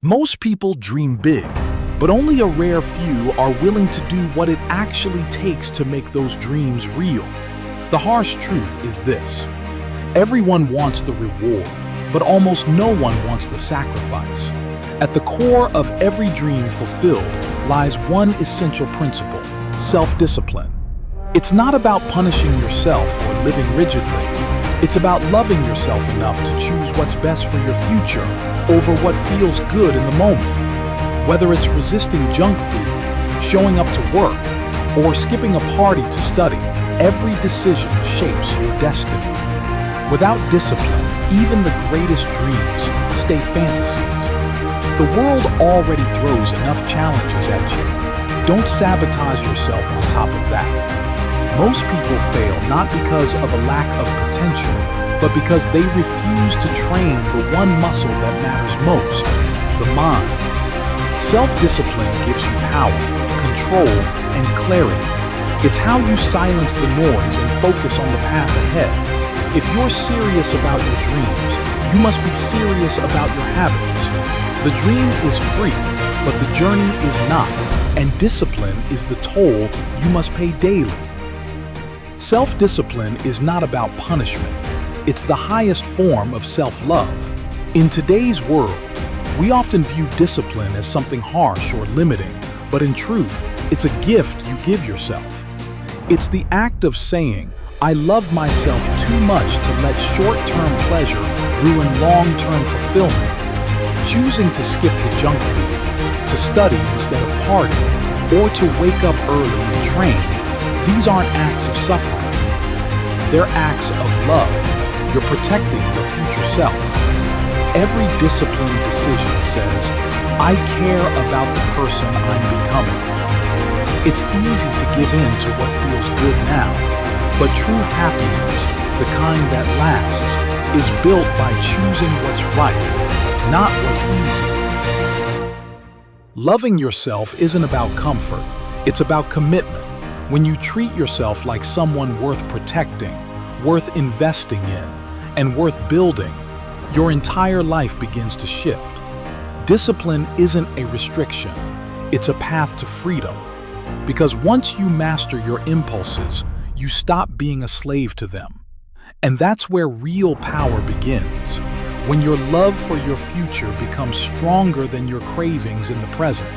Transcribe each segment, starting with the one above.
Most people dream big, but only a rare few are willing to do what it actually takes to make those dreams real. The harsh truth is this: everyone wants the reward, but almost no one wants the sacrifice. At the core of every dream fulfilled lies one essential principle: self-discipline. It's not about punishing yourself or living rigidly. It's about loving yourself enough to choose what's best for your future over what feels good in the moment. Whether it's resisting junk food, showing up to work, or skipping a party to study, every decision shapes your destiny. Without discipline, even the greatest dreams stay fantasies. The world already throws enough challenges at you. Don't sabotage yourself on top of that. Most people fail not because of a lack of potential, but because they refuse to train the one muscle that matters most: the mind. Self-discipline gives you power, control, and clarity. It's how you silence the noise and focus on the path ahead. If you're serious about your dreams, you must be serious about your habits. The dream is free, but the journey is not, and discipline is the toll you must pay daily. Self-discipline is not about punishment. It's the highest form of self-love. In today's world, we often view discipline as something harsh or limiting, but in truth, it's a gift you give yourself. It's the act of saying, "I love myself too much to let short-term pleasure ruin long-term fulfillment." Choosing to skip the junk food, to study instead of partying, or to wake up early and train, these aren't acts of suffering. They're acts of love. You're protecting your future self. Every disciplined decision says, "I care about the person I'm becoming." It's easy to give in to what feels good now, but true happiness, the kind that lasts, is built by choosing what's right, not what's easy. Loving yourself isn't about comfort, it's about commitment. When you treat yourself like someone worth protecting, worth investing in, and worth building, your entire life begins to shift. Discipline isn't a restriction, it's a path to freedom. Because once you master your impulses, you stop being a slave to them. And that's where real power begins, when your love for your future becomes stronger than your cravings in the present.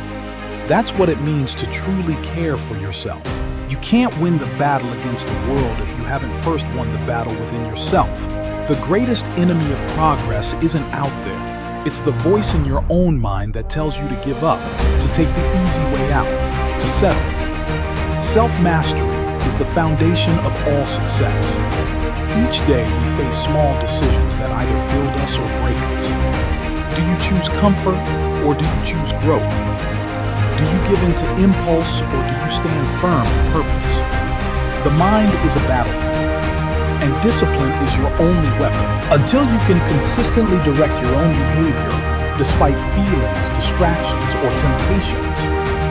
That's what it means to truly care for yourself. You can't win the battle against the world if you haven't first won the battle within yourself. The greatest enemy of progress isn't out there. It's the voice in your own mind that tells you to give up, to take the easy way out, to settle. Self-mastery is the foundation of all success. Each day we face small decisions that either build us or break us. Do you choose comfort or do you choose growth? Do you give in to impulse or do you stand firm in purpose? The mind is a battlefield, and discipline is your only weapon. Until you can consistently direct your own behavior, despite feelings, distractions, or temptations,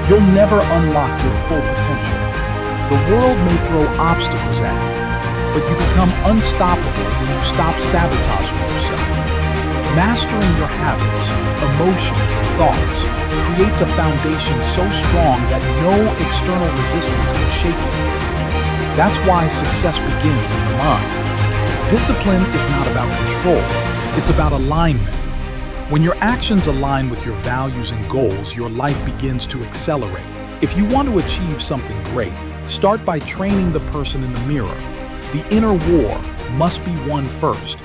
you'll never unlock your full potential. The world may throw obstacles at you, but you become unstoppable when you stop sabotaging yourself. Mastering your habits, emotions, and thoughts creates a foundation so strong that no external resistance can shake it. That's why success begins in the mind. Discipline is not about control, it's about alignment. When your actions align with your values and goals, your life begins to accelerate. If you want to achieve something great, start by training the person in the mirror. The inner war must be won first.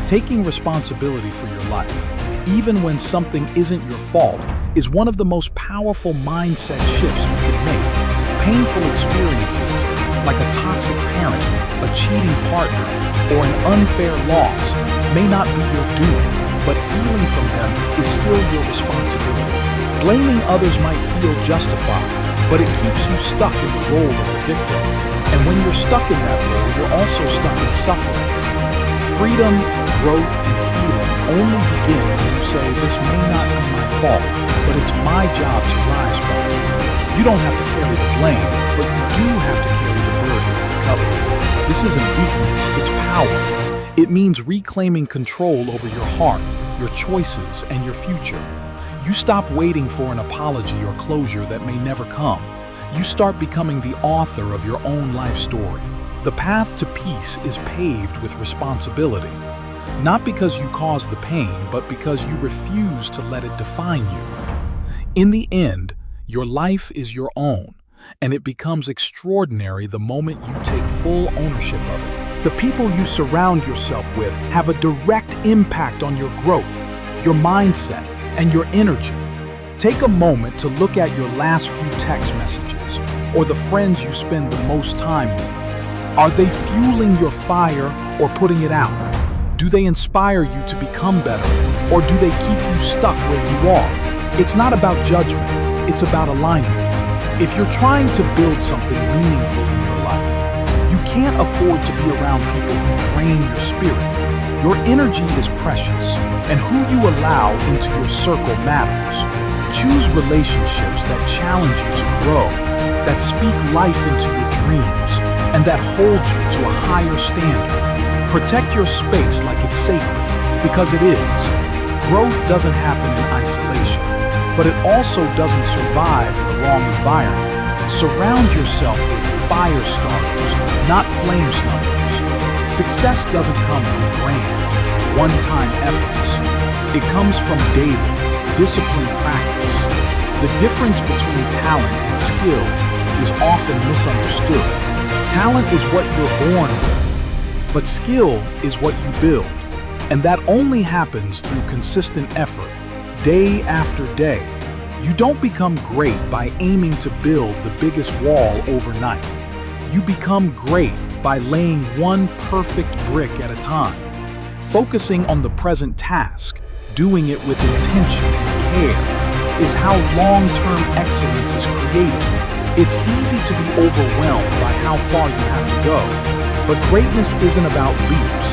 Taking responsibility for your life, even when something isn't your fault, is one of the most powerful mindset shifts you can make. Painful experiences, like a toxic parent, a cheating partner, or an unfair loss, may not be your doing, but healing from them is still your responsibility. Blaming others might feel justified, but it keeps you stuck in the role of the victim. And when you're stuck in that role, you're also stuck in suffering. Freedom, growth, and healing only begin when you say, "This may not be my fault, but it's my job to rise from it." You don't have to carry the blame, but you do have to carry the burden of recovery. This isn't weakness, it's power. It means reclaiming control over your heart, your choices, and your future. You stop waiting for an apology or closure that may never come. You start becoming the author of your own life story. The path to peace is paved with responsibility. Not because you caused the pain, but because you refuse to let it define you. In the end, your life is your own, and it becomes extraordinary the moment you take full ownership of it. The people you surround yourself with have a direct impact on your growth, your mindset, and your energy. Take a moment to look at your last few text messages or the friends you spend the most time with. Are they fueling your fire or putting it out? Do they inspire you to become better, or do they keep you stuck where you are? It's not about judgment, it's about alignment. If you're trying to build something meaningful in your life, you can't afford to be around people who drain your spirit. Your energy is precious, and who you allow into your circle matters. Choose relationships that challenge you to grow, that speak life into your dreams, and that hold you to a higher standard. Protect your space like it's sacred, because it is. Growth doesn't happen in isolation, but it also doesn't survive in the wrong environment. Surround yourself with fire starters, not flame snuffers. Success doesn't come from grand, one-time efforts. It comes from daily, disciplined practice. The difference between talent and skill is often misunderstood. Talent is what you're born with, but skill is what you build. And that only happens through consistent effort, day after day. You don't become great by aiming to build the biggest wall overnight. You become great by laying one perfect brick at a time. Focusing on the present task, doing it with intention and care, is how long-term excellence is created. It's easy to be overwhelmed by how far you have to go, but greatness isn't about leaps.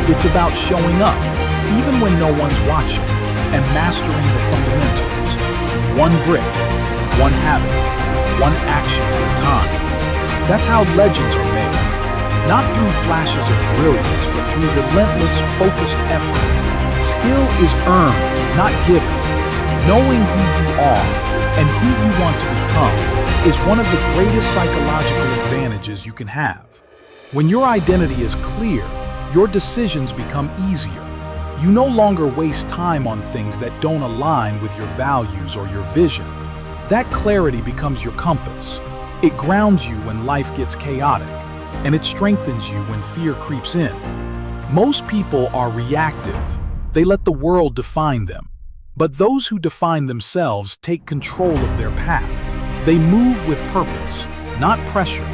It's about showing up, even when no one's watching, and mastering the fundamentals. One brick, one habit, one action at a time. That's how legends are made. Not through flashes of brilliance, but through relentless, focused effort. Skill is earned, not given. Knowing who you are and who you want to become is one of the greatest psychological advantages you can have. When your identity is clear, your decisions become easier. You no longer waste time on things that don't align with your values or your vision. That clarity becomes your compass. It grounds you when life gets chaotic, and it strengthens you when fear creeps in. Most people are reactive. They let the world define them. But those who define themselves take control of their path. They move with purpose, not pressure.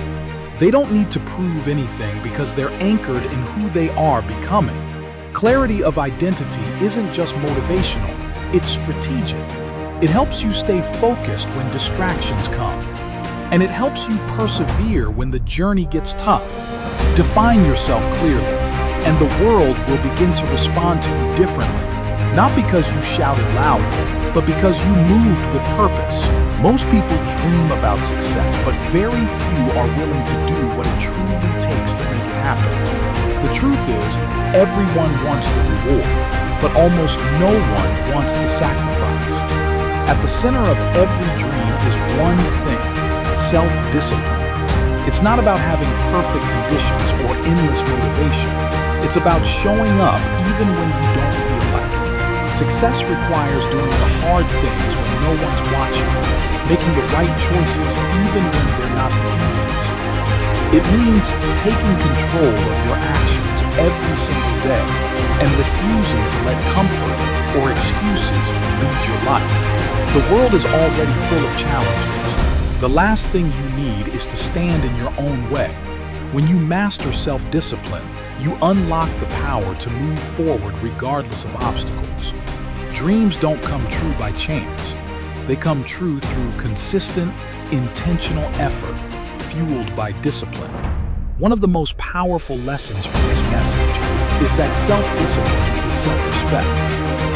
They don't need to prove anything because they're anchored in who they are becoming. Clarity of identity isn't just motivational, it's strategic. It helps you stay focused when distractions come. And it helps you persevere when the journey gets tough. Define yourself clearly, and the world will begin to respond to you differently. Not because you shouted louder, but because you moved with purpose. Most people dream about success, but very few are willing to do what it truly takes to make it happen. The truth is, everyone wants the reward, but almost no one wants the sacrifice. At the center of every dream is one thing: self-discipline. It's not about having perfect conditions or endless motivation. It's about showing up even when you don't feel like it. Success requires doing the hard things when no one's watching, making the right choices even when they're not the easiest. It means taking control of your actions every single day and refusing to let comfort or excuses lead your life. The world is already full of challenges. The last thing you need is to stand in your own way. When you master self-discipline, you unlock the power to move forward regardless of obstacles. Dreams don't come true by chance. They come true through consistent, intentional effort, fueled by discipline. One of the most powerful lessons from this message is that self-discipline is self-respect.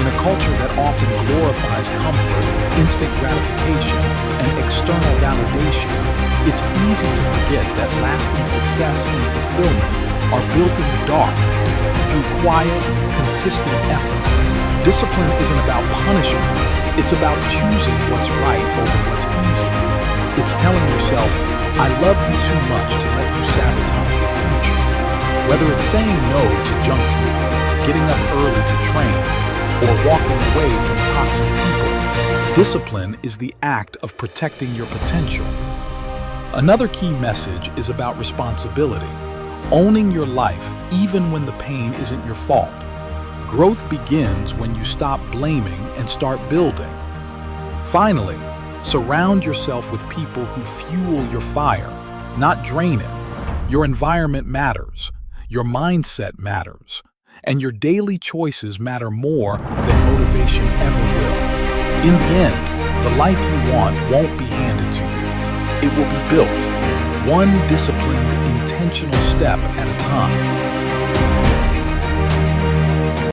In a culture that often glorifies comfort, instant gratification, and external validation, it's easy to forget that lasting success and fulfillment are built in the dark, through quiet, consistent effort. Discipline isn't about punishment, it's about choosing what's right over what's easy. It's telling yourself, I love you too much to let you sabotage your future. Whether it's saying no to junk food, getting up early to train, or walking away from toxic people, discipline is the act of protecting your potential. Another key message is about responsibility, owning your life even when the pain isn't your fault. Growth begins when you stop blaming and start building. Finally, surround yourself with people who fuel your fire, not drain it. Your environment matters, your mindset matters, and your daily choices matter more than motivation ever will. In the end, the life you want won't be handed to you. It will be built, one disciplined, intentional step at a time.